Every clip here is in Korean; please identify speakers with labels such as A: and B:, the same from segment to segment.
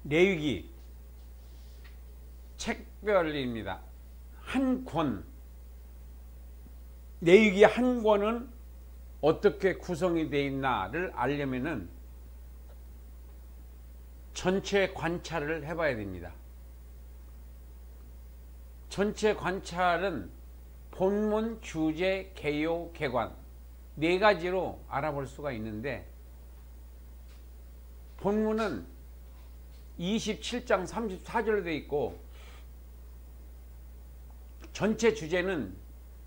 A: 레위기 책별입니다. 한 권, 레위기 한 권은 어떻게 구성이 되어 있나를 알려면은 전체 관찰을 해봐야 됩니다. 전체 관찰은 본문, 주제, 개요, 개관 네 가지로 알아볼 수가 있는데, 본문은 27장 34절로 되어 있고, 전체 주제는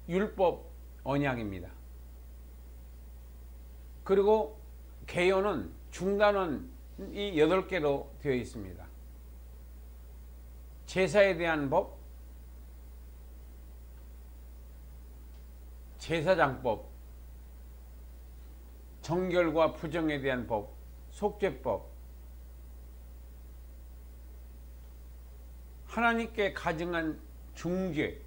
A: 율법 언약입니다. 그리고 개요는 중단원이 8개로 되어 있습니다. 제사에 대한 법, 제사장법, 정결과 부정에 대한 법, 속죄법, 하나님께 가증한 중죄,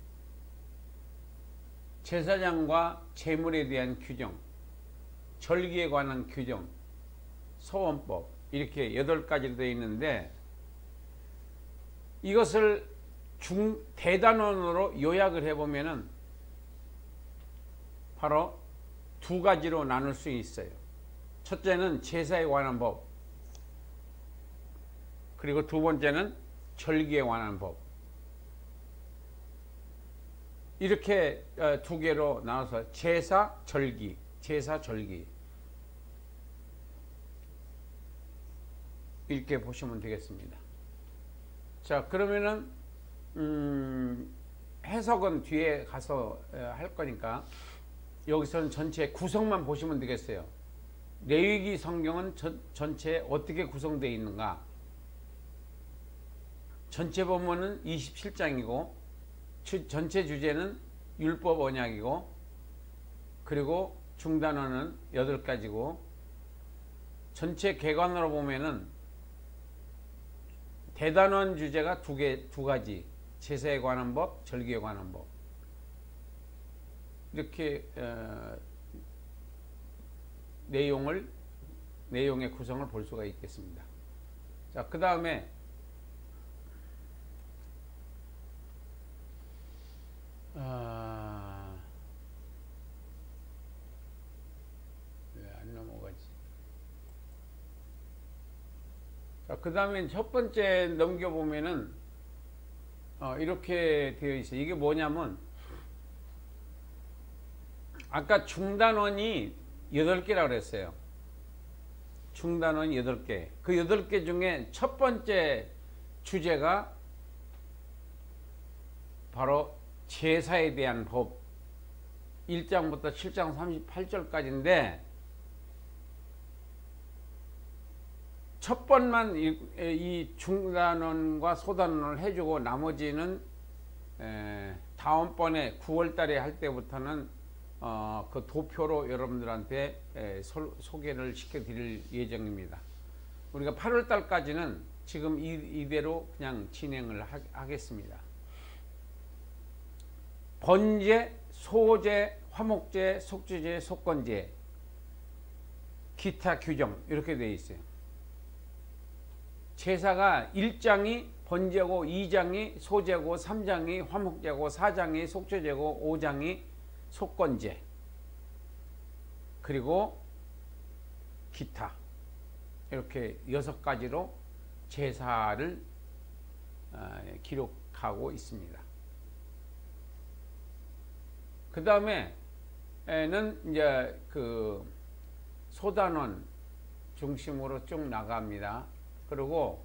A: 제사장과 제물에 대한 규정, 절기에 관한 규정, 서원법, 이렇게 8가지로 되어 있는데, 이것을 대단원으로 요약을 해보면은 바로 2가지로 나눌 수 있어요. 첫째는 제사에 관한 법, 그리고 2번째는 절기에 관한 법. 이렇게 2개로 나눠서 제사, 절기, 제사, 절기 이렇게 보시면 되겠습니다. 자, 그러면은 해석은 뒤에 가서 할 거니까 여기서는 전체 구성만 보시면 되겠어요. 레위기 성경은 전체 어떻게 구성되어 있는가. 전체 본문은 27장이고 전체 주제는 율법 언약이고, 그리고 중단원은 8가지고, 전체 개관으로 보면은 대단원 주제가 2가지, 제사에 관한 법, 절기에 관한 법, 이렇게 내용의 구성을 볼 수가 있겠습니다. 자, 그 다음에 왜 안 넘어가지? 자, 그 다음에 첫 번째 넘겨보면은 이렇게 되어 있어요. 이게 뭐냐면, 아까 중단원이 8개라고 그랬어요. 중단원 8개. 그 8개 중에 첫 번째 주제가 바로 제사에 대한 법, 1장부터 7장 38절까지인데, 첫 번만 이 중단원과 소단원을 해주고, 나머지는 다음번에 9월달에 할 때부터는 그 도표로 여러분들한테 소개를 시켜드릴 예정입니다. 우리가 8월달까지는 지금 이대로 그냥 진행을 하겠습니다. 번제, 소제, 화목제, 속죄제, 속건제, 기타 규정 이렇게 되어 있어요. 제사가 1장이 번제고, 2장이 소제고, 3장이 화목제고, 4장이 속죄제고, 5장이 속건제, 그리고 기타, 이렇게 6가지로 제사를 기록하고 있습니다. 그 다음에는 이제 그 소단원 중심으로 쭉 나갑니다. 그리고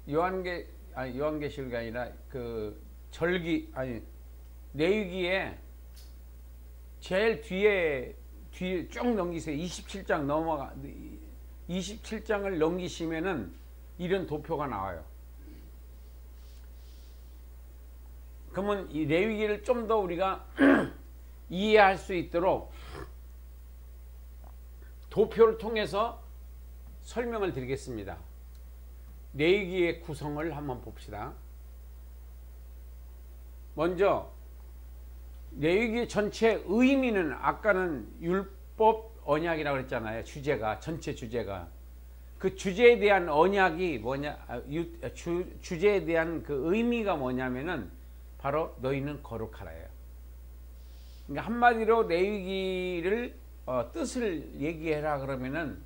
A: 요한계시록이 아니라 그 레위기에 제일 뒤에 쭉 넘기세요. 27장을 넘기시면은 이런 도표가 나와요. 그러면 이 레위기를 좀 더 우리가 이해할 수 있도록 도표를 통해서 설명을 드리겠습니다. 레위기의 구성을 한번 봅시다. 먼저 레위기 전체 의미는, 아까는 율법 언약이라고 그랬잖아요. 주제가, 전체 주제가. 그 주제에 대한 언약이 뭐냐, 주제에 대한 그 의미가 뭐냐면은 바로 너희는 거룩하라예요. 그러니까 한마디로 레위기를 뜻을 얘기해라 그러면은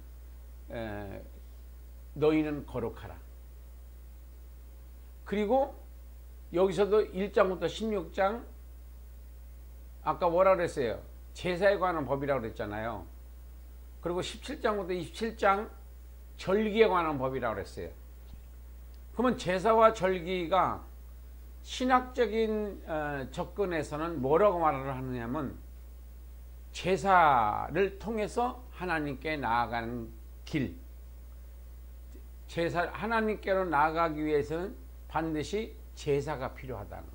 A: 너희는 거룩하라. 그리고 여기서도 1장부터 16장 아까 뭐라 그랬어요? 제사에 관한 법이라고 그랬잖아요. 그리고 17장부터 27장 절기에 관한 법이라고 그랬어요. 그러면 제사와 절기가 신학적인 접근에서는 뭐라고 말을 하느냐면 제사를 통해서 하나님께 나아가는 길, 하나님께로 나아가기 위해서는 반드시 제사가 필요하다는.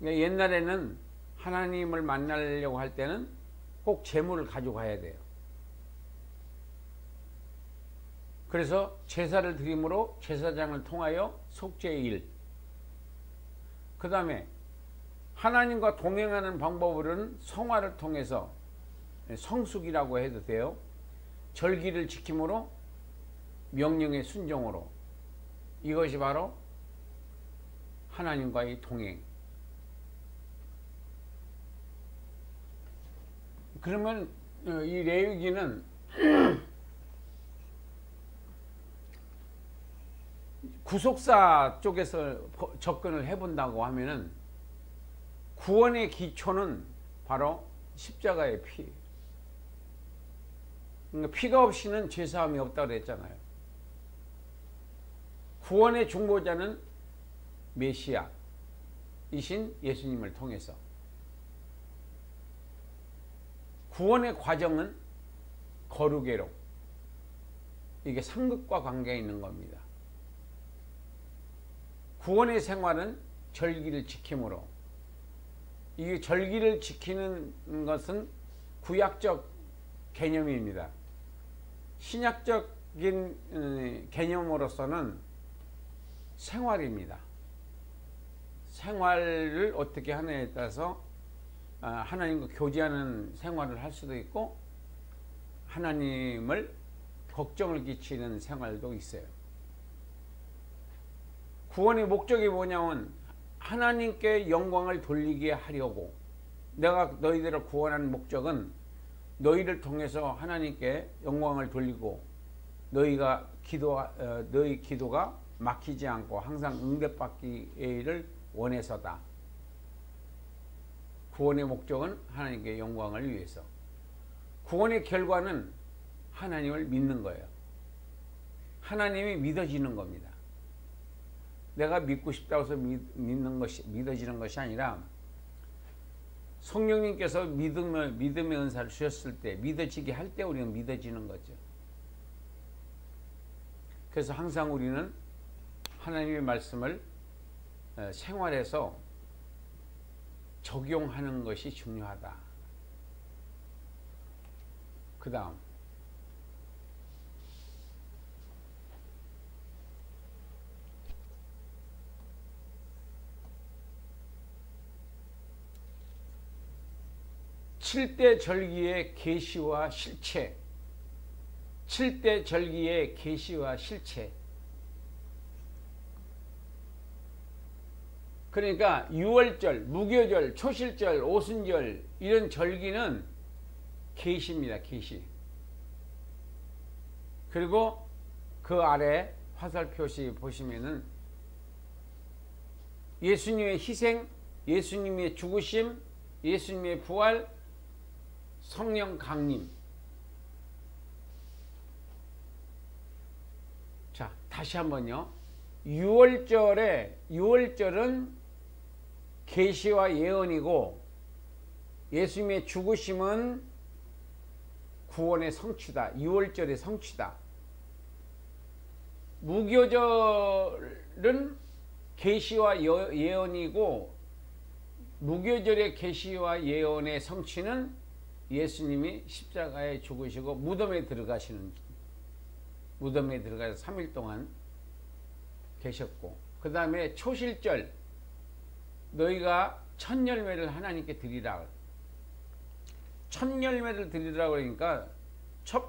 A: 그러니까 옛날에는 하나님을 만나려고 할 때는 꼭 제물을 가지고 가야 돼요. 그래서 제사를 드림으로 제사장을 통하여 속죄의 일, 그 다음에 하나님과 동행하는 방법으로는 성화를 통해서 성숙이라고 해도 돼요. 절기를 지킴으로 명령의 순종으로, 이것이 바로 하나님과의 동행. 그러면 이 레위기는 구속사 쪽에서 접근을 해본다고 하면은 구원의 기초는 바로 십자가의 피. 그러니까 피가 없이는 죄사함이 없다고 그랬잖아요. 구원의 중보자는 메시아이신 예수님을 통해서. 구원의 과정은 거룩애로. 이게 상급과 관계가 있는 겁니다. 구원의 생활은 절기를 지킴으로. 이 절기를 지키는 것은 구약적 개념입니다. 신약적인 개념으로서는 생활입니다. 생활을 어떻게 하느냐에 따라서 하나님과 교제하는 생활을 할 수도 있고 하나님을 걱정을 끼치는 생활도 있어요. 구원의 목적이 뭐냐면 하나님께 영광을 돌리게 하려고. 내가 너희들을 구원한 목적은 너희를 통해서 하나님께 영광을 돌리고 너희 기도가 막히지 않고 항상 응답받기를 원해서다. 구원의 목적은 하나님께 영광을 위해서. 구원의 결과는 하나님을 믿는 거예요. 하나님이 믿어지는 겁니다. 내가 믿고 싶다고 해서 믿어지는 것이 아니라 성령님께서 믿음의 은사를 주셨을 때, 믿어지게 할 때 우리는 믿어지는 거죠. 그래서 항상 우리는 하나님의 말씀을 생활에서 적용하는 것이 중요하다. 그 다음 칠대 절기의 계시와 실체. 7대 절기의 계시와 실체. 그러니까 유월절, 무교절, 초실절, 오순절 이런 절기는 계시입니다. 계시. 그리고 그 아래 화살표시 보시면은 예수님의 희생, 예수님의 죽으심, 예수님의 부활, 성령 강림. 자, 다시 한번요. 유월절은 계시와 예언이고 예수님의 죽으심은 구원의 성취다. 유월절의 성취다. 무교절은 계시와 예언이고 무교절의 계시와 예언의 성취는 예수님이 십자가에 죽으시고 무덤에 들어가서 3일 동안 계셨고, 그 다음에 초실절, 너희가 첫 열매를 하나님께 드리라. 첫 열매를 드리라고 그러니까 첫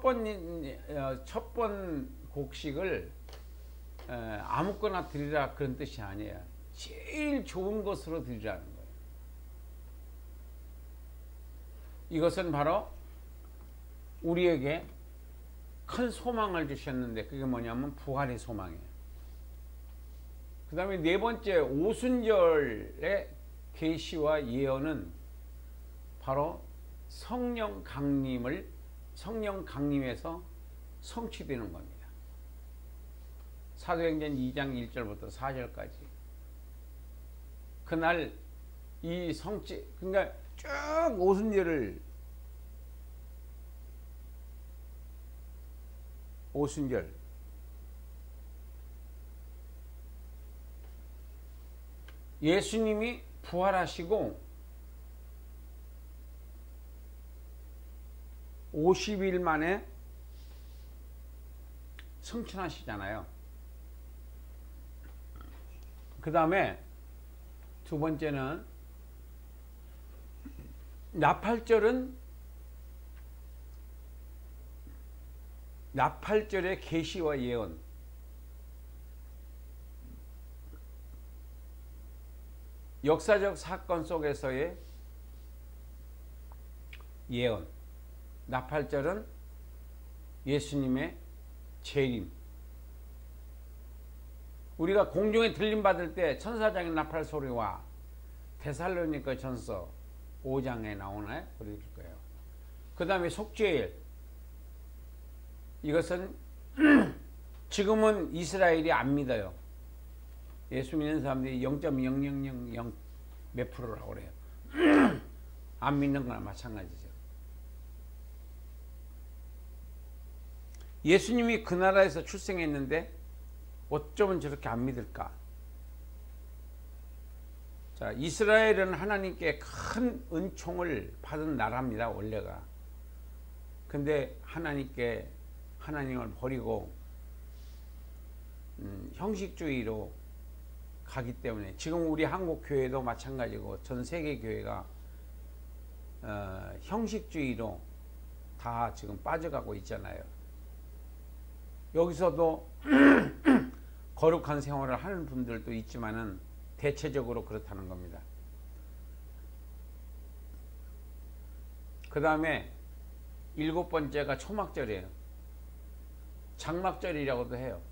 A: 번 곡식을 아무거나 드리라 그런 뜻이 아니에요. 제일 좋은 것으로 드리라는 거예요. 이것은 바로 우리에게 큰 소망을 주셨는데 그게 뭐냐면 부활의 소망이에요. 그 다음에 네 번째 오순절의 계시와 예언은 바로 성령 강림에서 성취되는 겁니다. 사도행전 2장 1절부터 4절까지 그날 이 성취, 그러니까 쭉 오순절 예수님이 부활하시고 50일 만에 승천하시잖아요. 그 다음에 두 번째는 나팔절의 계시와 예언. 역사적 사건 속에서의 예언. 나팔절은 예수님의 재림. 우리가 공중에 들림 받을 때 천사장의 나팔 소리와 데살로니가 전서 5장에 나오나요? 그럴 거예요. 그 다음에 속죄일. 이것은 지금은 이스라엘이 안 믿어요. 예수 믿는 사람들이 0.0000 몇 프로라고 그래요. 안 믿는 거나 마찬가지죠. 예수님이 그 나라에서 출생했는데 어쩌면 저렇게 안 믿을까? 자, 이스라엘은 하나님께 큰 은총을 받은 나라입니다, 원래가. 근데 하나님을 버리고 형식주의로 가기 때문에 지금 우리 한국 교회도 마찬가지고 전 세계 교회가 형식주의로 다 지금 빠져가고 있잖아요. 여기서도 거룩한 생활을 하는 분들도 있지만은 대체적으로 그렇다는 겁니다. 그 다음에 7번째가 초막절이에요. 장막절이라고도 해요.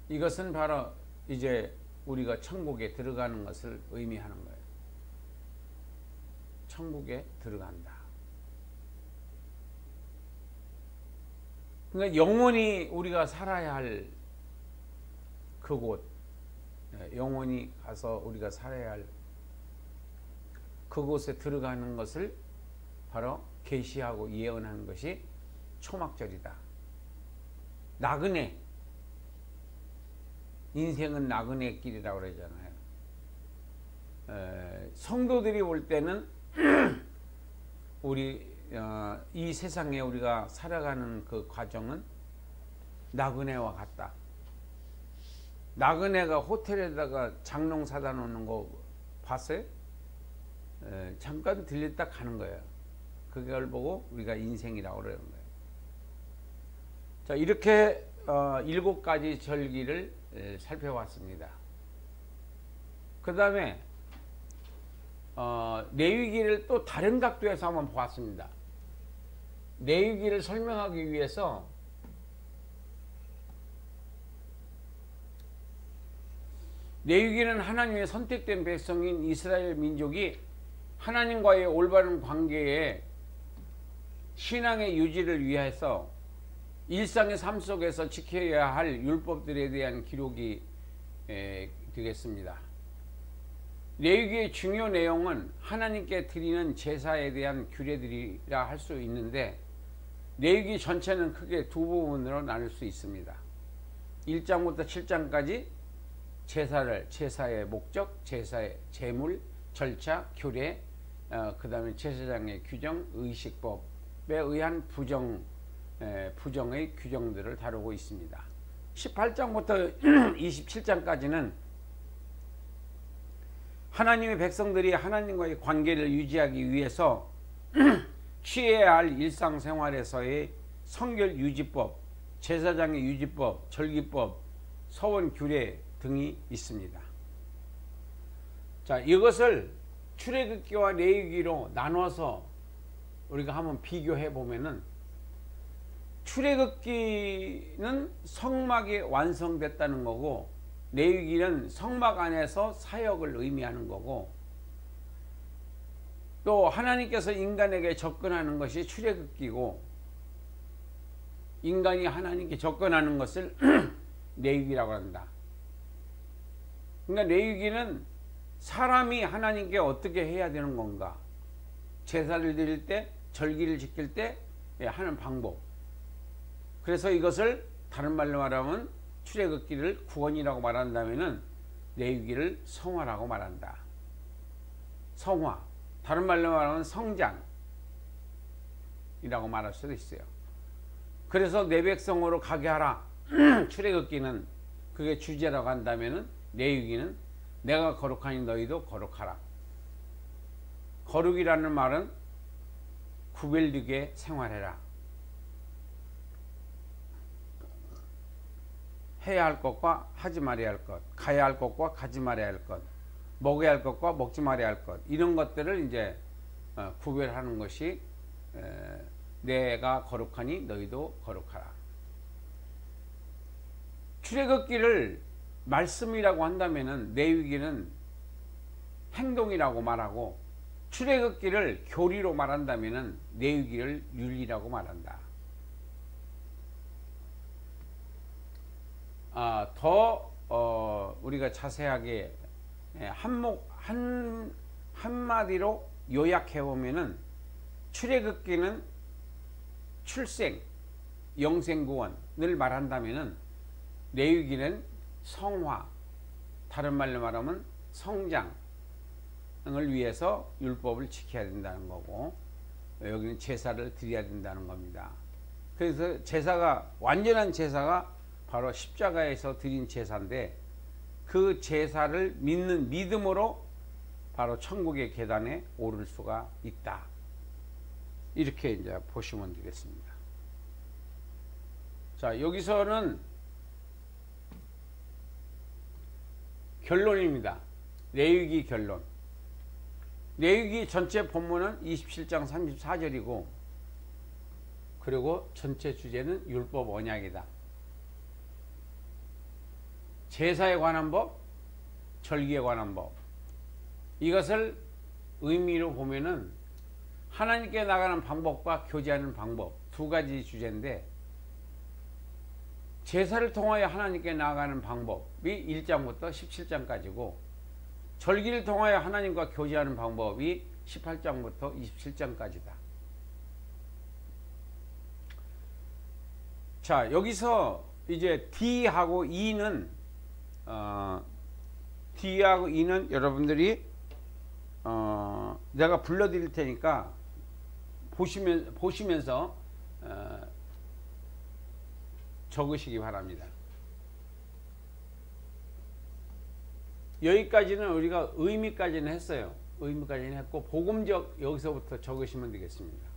A: 이것은 바로 이제 우리가 천국에 들어가는 것을 의미하는 거예요. 천국에 들어간다. 그러니까 영원히 우리가 살아야 할 그곳, 영원히 가서 우리가 살아야 할 그곳에 들어가는 것을 바로 계시하고 예언하는 것이 초막절이다. 나그네, 인생은 나그네 길이라고 그러잖아요. 성도들이 올 때는 이 세상에 우리가 살아가는 그 과정은 나그네와 같다. 나그네가 호텔에다가 장롱 사다 놓는 거 봤어요? 잠깐 들렸다 가는 거예요. 그걸 보고 우리가 인생이라고 그러는 거예요. 자, 이렇게 7가지 절기를 살펴봤습니다. 그 다음에 레위기를 또 다른 각도에서 한번 보았습니다. 레위기를 설명하기 위해서 레위기는 하나님의 선택된 백성인 이스라엘 민족이 하나님과의 올바른 관계에 신앙의 유지를 위해서 일상의 삶 속에서 지켜야 할 율법들에 대한 기록이 되겠습니다. 레위기의 중요 내용은 하나님께 드리는 제사에 대한 규례들이라 할 수 있는데 레위기 전체는 크게 두 부분으로 나눌 수 있습니다. 1장부터 7장까지 제사의 목적, 제사의 제물, 절차, 규례, 그 다음에 제사장의 규정, 의식법에 의한 부정의 규정들을 다루고 있습니다. 18장부터 27장까지는 하나님의 백성들이 하나님과의 관계를 유지하기 위해서 취해야 할 일상생활에서의 성결 유지법, 제사장의 유지법, 절기법, 서원 규례 등이 있습니다. 자, 이것을 출애굽기와 레위기로 나눠서 우리가 한번 비교해 보면은, 출애굽기는 성막이 완성됐다는 거고, 레위기는 성막 안에서 사역을 의미하는 거고, 또 하나님께서 인간에게 접근하는 것이 출애굽기고, 인간이 하나님께 접근하는 것을 레위기라고 한다. 그러니까 레위기는 사람이 하나님께 어떻게 해야 되는 건가, 제사를 드릴 때, 절기를 지킬 때 하는 방법. 그래서 이것을 다른 말로 말하면 출애굽기를 구원이라고 말한다면은 레위기를 성화라고 말한다. 성화, 다른 말로 말하면 성장이라고 말할 수도 있어요. 그래서 내 백성으로 가게 하라. 출애굽기는 그게 주제라고 한다면은 레위기는 내가 거룩하니 너희도 거룩하라. 거룩이라는 말은 구별되게 생활해라. 해야 할 것과 하지 말아야 할 것, 가야 할 것과 가지 말아야 할 것, 먹어야 할 것과 먹지 말아야 할 것, 이런 것들을 이제 구별하는 것이 내가 거룩하니 너희도 거룩하라. 출애굽기를 말씀이라고 한다면은 레위기는 행동이라고 말하고, 출애굽기를 교리로 말한다면은 레위기를 윤리라고 말한다. 우리가 자세하게 한마디로 요약해 보면은, 출애굽기는 출생, 영생구원을 말한다면은 레위기는 성화, 다른 말로 말하면 성장을 위해서 율법을 지켜야 된다는 거고, 여기는 제사를 드려야 된다는 겁니다. 그래서 제사가, 완전한 제사가 바로 십자가에서 드린 제사인데, 그 제사를 믿는 믿음으로 바로 천국의 계단에 오를 수가 있다. 이렇게 이제 보시면 되겠습니다. 자, 여기서는 결론입니다. 레위기 결론. 레위기 전체 본문은 27장 34절이고, 그리고 전체 주제는 율법 언약이다. 제사에 관한 법, 절기에 관한 법. 이것을 의미로 보면은 하나님께 나가는 방법과 교제하는 방법, 두 가지 주제인데, 제사를 통하여 하나님께 나아가는 방법이 1장부터 17장까지고, 절기를 통하여 하나님과 교제하는 방법이 18장부터 27장까지다. 자, 여기서 이제 D하고 E는 여러분들이 내가 불러드릴 테니까 보시면서 적으시기 바랍니다. 여기까지는 우리가 의미까지는 했어요. 의미까지는 했고, 복음적 여기서부터 적으시면 되겠습니다.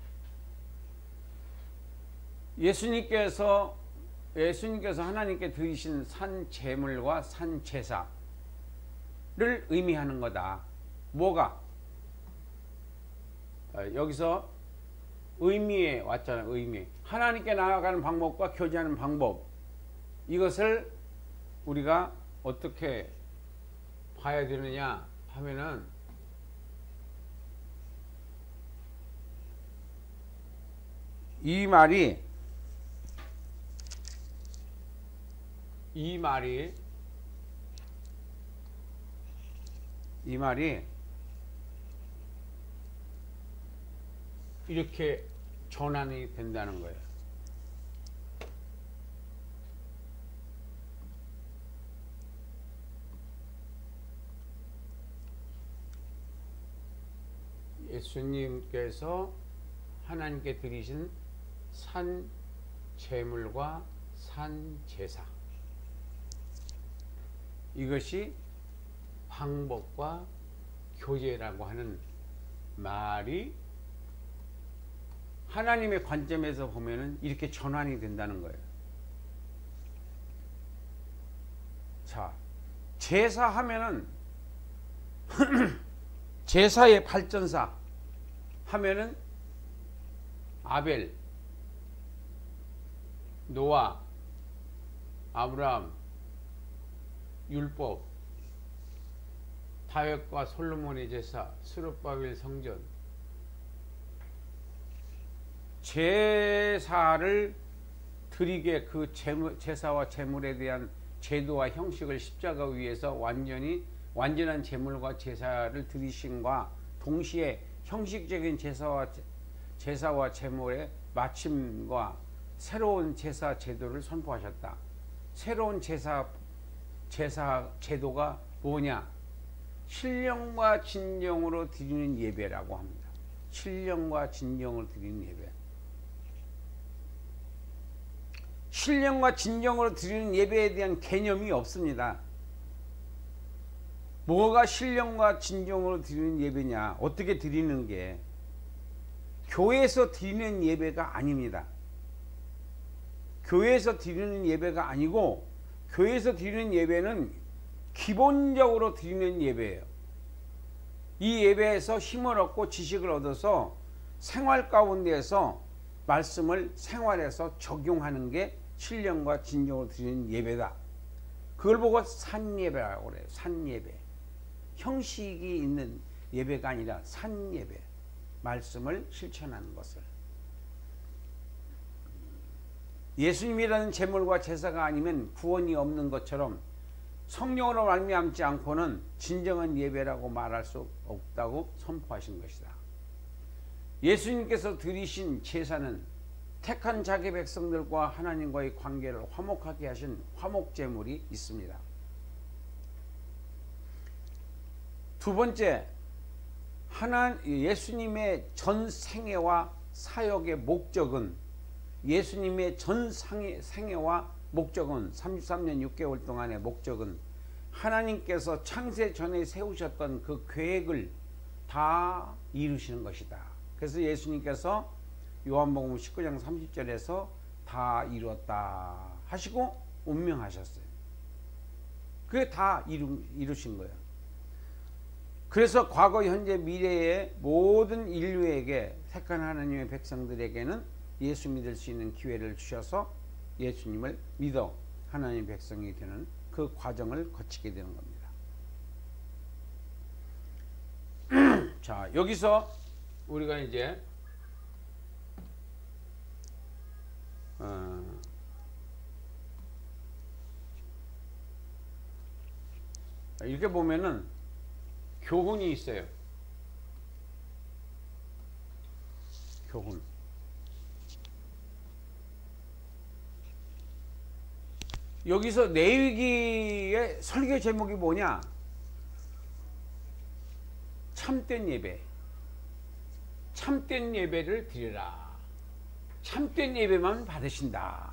A: 예수님께서 하나님께 드리신 산 제물과 산 제사를 의미하는 거다. 뭐가? 여기서 의미에 왔잖아요. 의미. 하나님께 나아가는 방법과 교제하는 방법. 이것을 우리가 어떻게 봐야 되느냐 하면은, 이 말이 이렇게 전환이 된다는 거예요. 예수님께서 하나님께 드리신 산 제물과 산 제사, 이것이 방법과 교제라고 하는 말이 하나님의 관점에서 보면은 이렇게 전환이 된다는 거예요. 자, 제사하면은 제사의 발전사 하면은 아벨, 노아, 아브라함, 율법, 다윗과 솔로몬의 제사, 스룹바벨 성전. 제사를 드리게 그 제사와 제물에 대한 제도와 형식을 십자가 위에서 완전한 제물과 제사를 드리심과 동시에 형식적인 제사와 제물의 마침과 새로운 제사 제도를 선포하셨다. 새로운 제사 제도가 뭐냐? 신령과 진정으로 드리는 예배라고 합니다. 신령과 진정으로 드리는 예배. 신령과 진정으로 드리는 예배에 대한 개념이 없습니다. 뭐가 신령과 진정으로 드리는 예배냐? 어떻게 드리는 게? 교회에서 드리는 예배가 아닙니다. 교회에서 드리는 예배가 아니고, 교회에서 드리는 예배는 기본적으로 드리는 예배예요. 이 예배에서 힘을 얻고 지식을 얻어서 생활 가운데에서 말씀을 생활에서 적용하는 게 신령과 진정으로 드리는 예배다. 그걸 보고 산예배라고 그래요. 산예배. 형식이 있는 예배가 아니라 산예배. 말씀을 실천하는 것을. 예수님이라는 제물과 제사가 아니면 구원이 없는 것처럼 성령으로 말미암지 않고는 진정한 예배라고 말할 수 없다고 선포하신 것이다. 예수님께서 드리신 제사는 택한 자기 백성들과 하나님과의 관계를 화목하게 하신 화목제물이 있습니다. 두 번째, 예수님의 전 생애와 사역의 목적은, 예수님의 전 생애와 목적은 33년 6개월 동안의 목적은 하나님께서 창세 전에 세우셨던 그 계획을 다 이루시는 것이다. 그래서 예수님께서 요한복음 19장 30절에서 다 이루었다 하시고 운명하셨어요. 그게 다 이루신 거예요. 그래서 과거, 현재, 미래의 모든 인류에게, 택한 하나님의 백성들에게는 예수 믿을 수 있는 기회를 주셔서 예수님을 믿어 하나님의 백성이 되는 그 과정을 거치게 되는 겁니다. 자, 여기서 우리가 이제 이렇게 보면은 교훈이 있어요. 교훈. 여기서 레위기의 설교 제목이 뭐냐? 참된 예배. 참된 예배를 드리라. 참된 예배만 받으신다.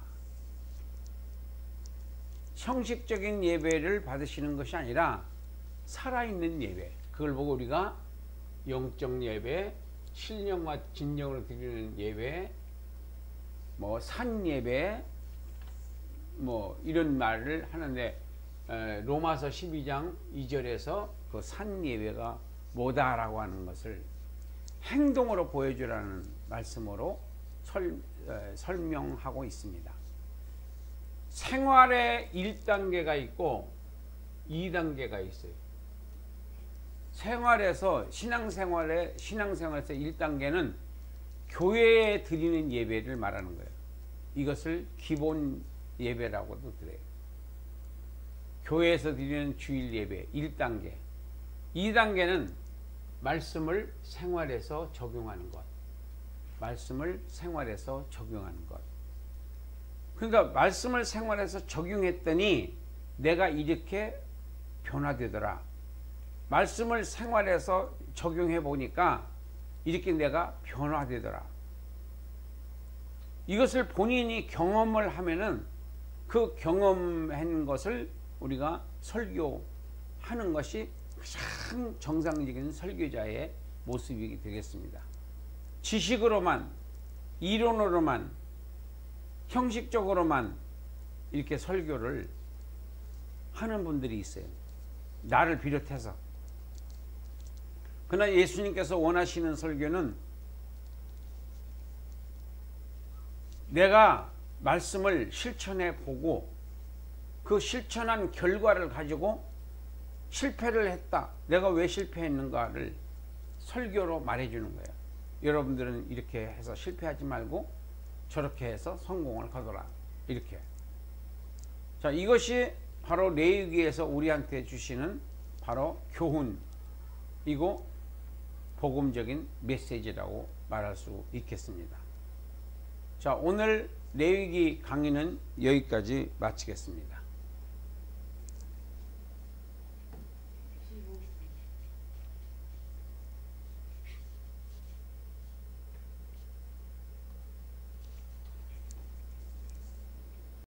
A: 형식적인 예배를 받으시는 것이 아니라 살아있는 예배. 그걸 보고 우리가 영적 예배, 신령과 진정으로 드리는 예배, 뭐 산 예배, 뭐 이런 말을 하는데, 로마서 12장 2절에서 그 산 예배가 뭐다라고 하는 것을 행동으로 보여주라는 말씀으로 설명하고 있습니다. 생활에 1단계가 있고 2단계가 있어요. 생활에서 신앙생활에서 1단계는 교회에 드리는 예배를 말하는 거예요. 이것을 기본 예배라고도 그래요. 교회에서 드리는 주일 예배 1단계. 2단계는 말씀을 생활에서 적용하는 것. 말씀을 생활에서 적용하는 것. 그러니까 말씀을 생활에서 적용했더니 내가 이렇게 변화되더라. 말씀을 생활에서 적용해 보니까 이렇게 내가 변화되더라. 이것을 본인이 경험을 하면은 그 경험한 것을 우리가 설교하는 것이 가장 정상적인 설교자의 모습이 되겠습니다. 지식으로만 이론으로만 형식적으로만 이렇게 설교를 하는 분들이 있어요. 나를 비롯해서. 그러나 예수님께서 원하시는 설교는 내가 말씀을 실천해 보고 그 실천한 결과를 가지고 실패를 했다. 내가 왜 실패했는가를 설교로 말해주는 거예요. 여러분들은 이렇게 해서 실패하지 말고 저렇게 해서 성공을 거둬라. 이렇게. 자, 이것이 바로 레위기에서 우리한테 주시는 바로 교훈이고 복음적인 메시지라고 말할 수 있겠습니다. 자, 오늘 레위기 강의는 여기까지 마치겠습니다.